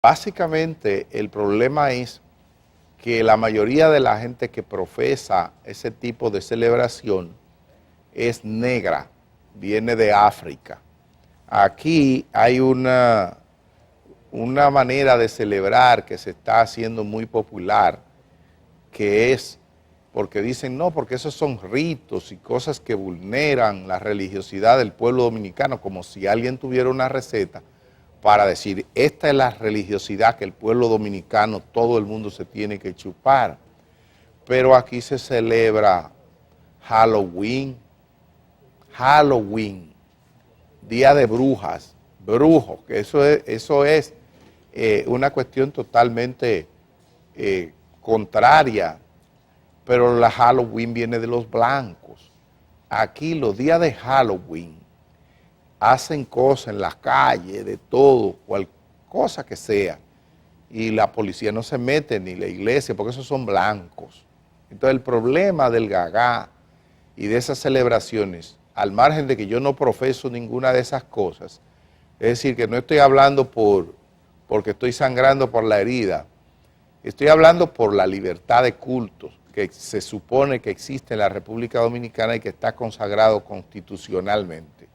Básicamente el problema es que la mayoría de la gente que profesa ese tipo de celebración es negra, viene de África. Aquí hay una manera de celebrar que se está haciendo muy popular, que es porque dicen, no, porque esos son ritos y cosas que vulneran la religiosidad del pueblo dominicano, como si alguien tuviera una receta para decir, esta es la religiosidad que el pueblo dominicano, todo el mundo se tiene que chupar. Pero aquí se celebra Halloween, Día de Brujas, brujos, que eso es una cuestión totalmente contraria, pero la Halloween viene de los blancos. Aquí los días de Halloween hacen cosas en las calles, de todo, cual cosa que sea, y la policía no se mete ni la iglesia, porque esos son blancos. Entonces el problema del gagá y de esas celebraciones, al margen de que yo no profeso ninguna de esas cosas, es decir, que no estoy hablando porque estoy sangrando por la herida, estoy hablando por la libertad de cultos que se supone que existe en la República Dominicana y que está consagrado constitucionalmente.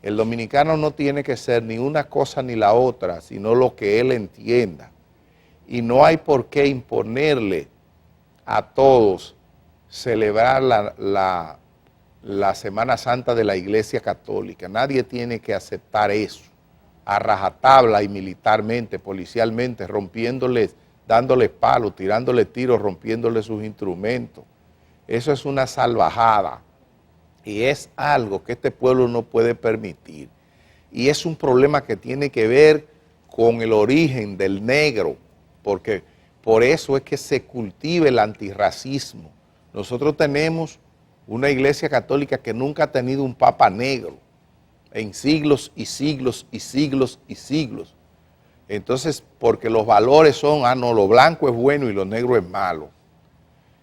El dominicano no tiene que ser ni una cosa ni la otra, sino lo que él entienda. Y no hay por qué imponerle a todos celebrar la Semana Santa de la Iglesia Católica. Nadie tiene que aceptar eso, a rajatabla y militarmente, policialmente, rompiéndoles, dándoles palos, tirándoles tiros, rompiéndoles sus instrumentos. Eso es una salvajada. Y es algo que este pueblo no puede permitir. Y es un problema que tiene que ver con el origen del negro, porque por eso es que se cultiva el antirracismo. Nosotros tenemos una iglesia católica que nunca ha tenido un papa negro en siglos y siglos y siglos y siglos. Entonces, porque los valores son, no, lo blanco es bueno y lo negro es malo.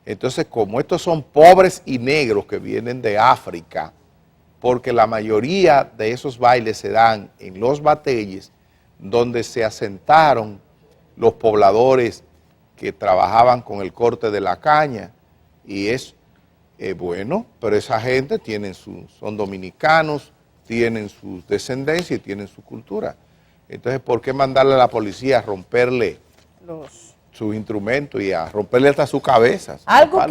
Entonces, como estos son pobres y negros que vienen de África, porque la mayoría de esos bailes se dan en los bateyes, donde se asentaron los pobladores que trabajaban con el corte de la caña, y es bueno, pero esa gente son dominicanos, tienen su descendencia y tienen su cultura. Entonces, ¿por qué mandarle a la policía a romperle sus instrumentos y a romperle hasta sus cabezas? Algo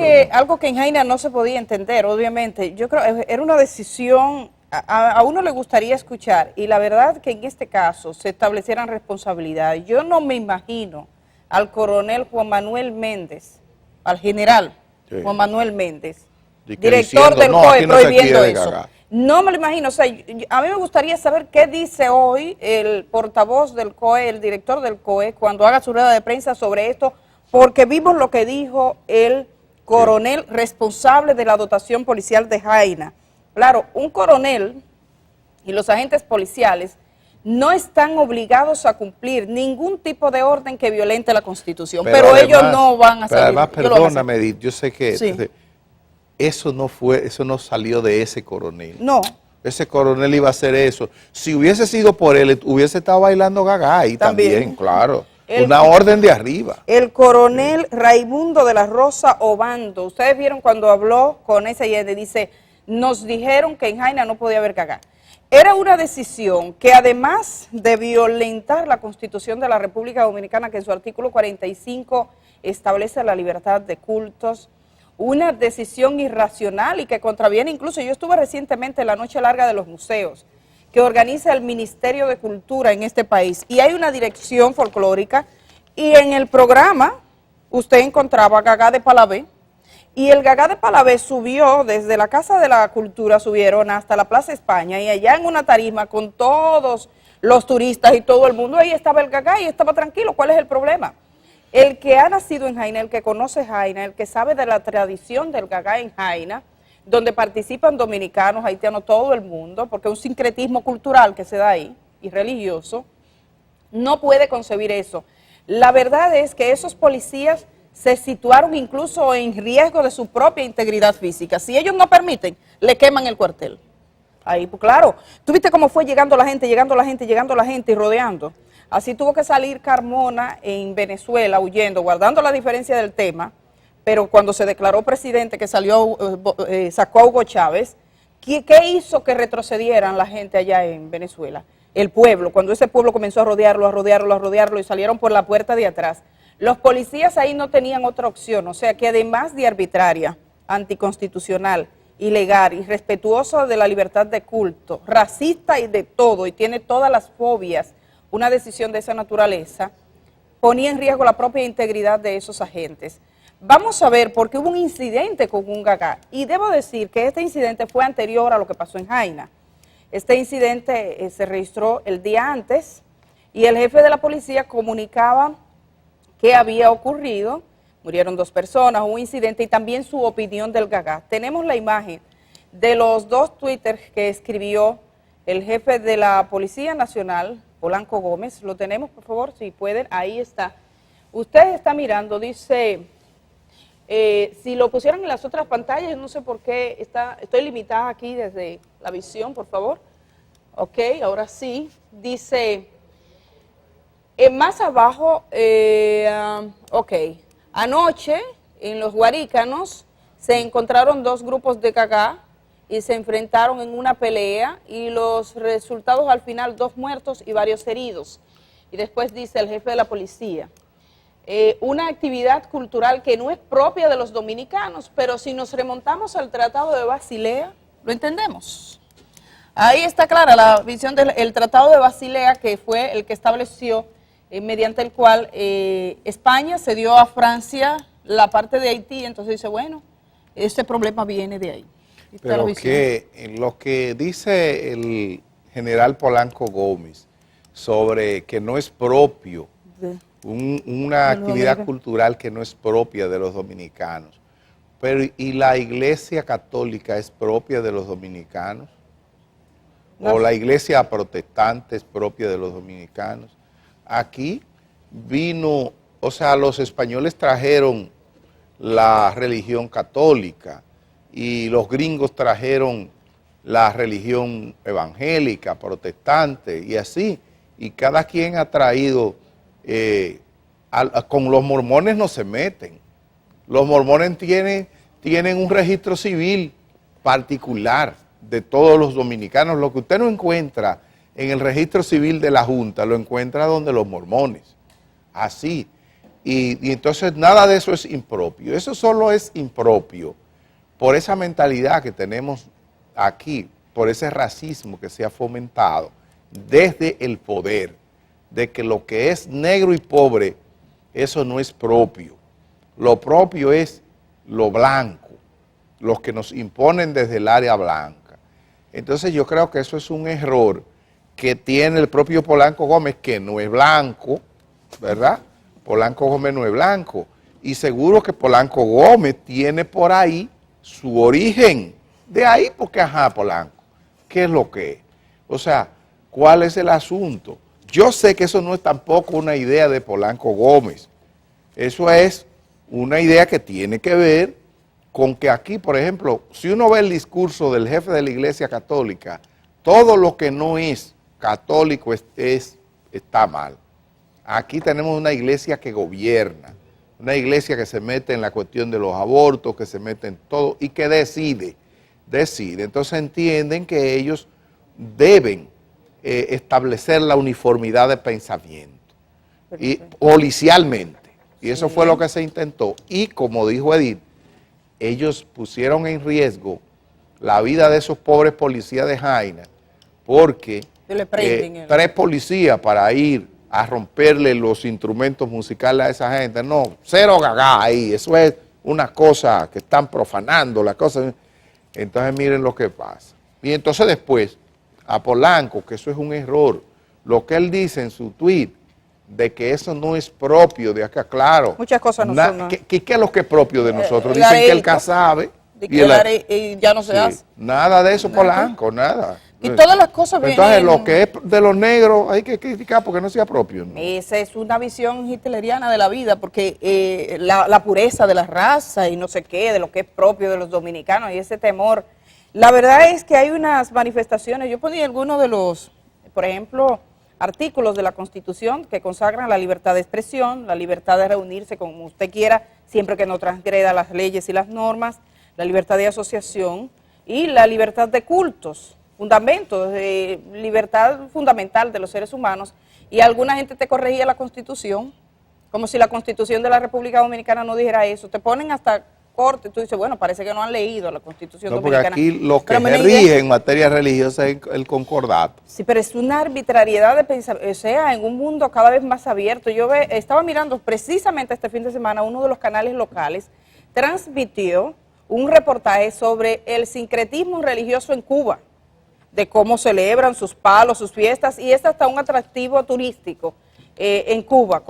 que en Jaina no se podía entender, obviamente. Yo creo que era una decisión, a uno le gustaría escuchar, y la verdad que en este caso se establecieran responsabilidades. Yo no me imagino al coronel Juan Manuel Méndez, al general Juan Manuel Méndez, director del COE, prohibiendo eso. No me lo imagino. O sea, a mí me gustaría saber qué dice hoy el portavoz del COE, el director del COE, cuando haga su rueda de prensa sobre esto, porque vimos lo que dijo el coronel responsable de la dotación policial de Jaina. Claro, un coronel y los agentes policiales no están obligados a cumplir ningún tipo de orden que violente la Constitución, pero además, ellos no van a salir. Pero además, perdóname, Edith, yo sé que eso no salió de ese coronel. No. Ese coronel iba a hacer eso. Si hubiese sido por él, hubiese estado bailando gagá ahí también, claro. Una orden de arriba. El coronel Raimundo de la Rosa Obando, ustedes vieron cuando habló con ese y dice, nos dijeron que en Jaina no podía haber gagá. Era una decisión que además de violentar la Constitución de la República Dominicana, que en su artículo 45 establece la libertad de cultos, una decisión irracional y que contraviene incluso, yo estuve recientemente en la Noche Larga de los Museos, que organiza el Ministerio de Cultura en este país, y hay una dirección folclórica, y en el programa usted encontraba gagá de Palabé, y el gagá de Palabé subió desde la Casa de la Cultura, subieron hasta la Plaza España, y allá en una tarima con todos los turistas y todo el mundo, ahí estaba el gagá y estaba tranquilo. ¿Cuál es el problema? El que ha nacido en Jaina, el que conoce Jaina, el que sabe de la tradición del gagá en Jaina, donde participan dominicanos, haitianos, todo el mundo, porque es un sincretismo cultural que se da ahí, y religioso, no puede concebir eso. La verdad es que esos policías se situaron incluso en riesgo de su propia integridad física. Si ellos no permiten, le queman el cuartel. Ahí, pues claro, ¿tú viste cómo fue llegando la gente y rodeando? Así tuvo que salir Carmona en Venezuela huyendo, guardando la diferencia del tema, pero cuando se declaró presidente que salió, sacó a Hugo Chávez, ¿qué hizo que retrocedieran la gente allá en Venezuela? El pueblo, cuando ese pueblo comenzó a rodearlo y salieron por la puerta de atrás. Los policías ahí no tenían otra opción, o sea que además de arbitraria, anticonstitucional, ilegal, irrespetuoso de la libertad de culto, racista y de todo, y tiene todas las fobias, una decisión de esa naturaleza, ponía en riesgo la propia integridad de esos agentes. Vamos a ver, porque hubo un incidente con un gagá, y debo decir que este incidente fue anterior a lo que pasó en Jaina. Este incidente se registró el día antes, y el jefe de la policía comunicaba qué había ocurrido, murieron 2 personas, un incidente y también su opinión del gagá. Tenemos la imagen de los 2 twitters que escribió el jefe de la Policía Nacional, Polanco Gómez. Lo tenemos, por favor, si pueden, ahí está. Usted está mirando, dice, si lo pusieran en las otras pantallas, no sé por qué, estoy limitada aquí desde la visión, por favor. Ok, ahora sí, dice... más abajo, ok, anoche en los Guarícanos se encontraron 2 grupos de gagá y se enfrentaron en una pelea y los resultados al final 2 muertos y varios heridos. Y después dice el jefe de la policía, una actividad cultural que no es propia de los dominicanos, pero si nos remontamos al Tratado de Basilea, lo entendemos. Ahí está clara la visión del Tratado de Basilea, que fue el que estableció mediante el cual España cedió a Francia la parte de Haití, entonces dice, bueno, este problema viene de ahí. Pero que lo que dice el general Polanco Gómez sobre que no es propio, una actividad cultural que no es propia de los dominicanos, pero ¿y la Iglesia Católica es propia de los dominicanos? ¿O la Iglesia Protestante es propia de los dominicanos? Aquí vino, o sea, los españoles trajeron la religión católica y los gringos trajeron la religión evangélica, protestante y así, y cada quien ha traído, con los mormones no se meten, los mormones tienen un registro civil particular de todos los dominicanos, lo que usted no encuentra en el registro civil de la Junta, lo encuentra donde los mormones, así, y entonces nada de eso es impropio, eso solo es impropio por esa mentalidad que tenemos aquí, por ese racismo que se ha fomentado desde el poder, de que lo que es negro y pobre, eso no es propio, lo propio es lo blanco, los que nos imponen desde el área blanca. Entonces yo creo que eso es un error que tiene el propio Polanco Gómez, que no es blanco, ¿verdad? Polanco Gómez no es blanco, y seguro que Polanco Gómez tiene por ahí su origen, de ahí porque, ajá, Polanco, ¿qué es lo que es? O sea, ¿cuál es el asunto? Yo sé que eso no es tampoco una idea de Polanco Gómez, eso es una idea que tiene que ver con que aquí, por ejemplo, si uno ve el discurso del jefe de la Iglesia Católica, todo lo que no es católico está mal. Aquí tenemos una iglesia que gobierna, una iglesia que se mete en la cuestión de los abortos, que se mete en todo y que decide. Entonces entienden que ellos deben establecer la uniformidad de pensamiento, y policialmente, y eso fue lo que se intentó, y como dijo Edith, ellos pusieron en riesgo la vida de esos pobres policías de Jaina, porque 3 policías para ir a romperle los instrumentos musicales a esa gente, no, 0 gagá ahí, eso es una cosa que están profanando, la cosa. Entonces miren lo que pasa. Y entonces después, a Polanco, que eso es un error, lo que él dice en su tweet, de que eso no es propio de acá, claro. Muchas cosas no son. ¿Qué es lo que es propio de nosotros? Dicen que el casabe. Y ya no se hace. Nada de eso, Polanco, nada. Y todas las cosas vienen... Entonces, lo que es de los negros hay que criticar porque no sea propio, ¿no? Esa es una visión hitleriana de la vida, porque la pureza de la raza y no sé qué, de lo que es propio de los dominicanos y ese temor. La verdad es que hay unas manifestaciones, yo ponía algunos de los, por ejemplo, artículos de la Constitución que consagran la libertad de expresión, la libertad de reunirse como usted quiera, siempre que no transgreda las leyes y las normas, la libertad de asociación y la libertad de cultos, fundamentos de libertad fundamental de los seres humanos. Y alguna gente te corregía la Constitución, como si la Constitución de la República Dominicana no dijera eso. Te ponen hasta corte, tú dices, bueno, parece que no han leído la Constitución Dominicana. Porque aquí lo que se rige en materia religiosa es el concordato. Sí, pero es una arbitrariedad de pensar, o sea, en un mundo cada vez más abierto. Estaba mirando precisamente este fin de semana, uno de los canales locales transmitió un reportaje sobre el sincretismo religioso en Cuba, de cómo celebran sus palos, sus fiestas, y es hasta un atractivo turístico en Cuba,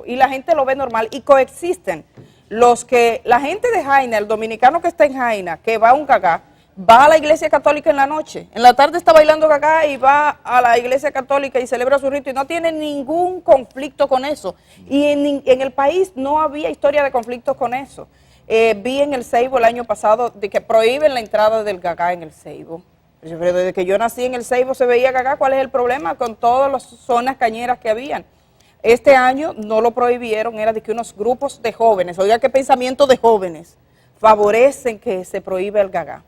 y la gente lo ve normal, y coexisten. La gente de Jaina, el dominicano que está en Jaina, que va a un gagá, va a la iglesia católica en la noche, en la tarde está bailando gagá y va a la iglesia católica y celebra su rito y no tiene ningún conflicto con eso. Y en el país no había historia de conflictos con eso. Vi en el Ceibo el año pasado de que prohíben la entrada del gagá en el Ceibo. Pero desde que yo nací en el Ceibo se veía gagá. ¿Cuál es el problema con todas las zonas cañeras que habían? Este año no lo prohibieron, era de que unos grupos de jóvenes, oiga qué pensamiento de jóvenes, favorecen que se prohíbe el gagá.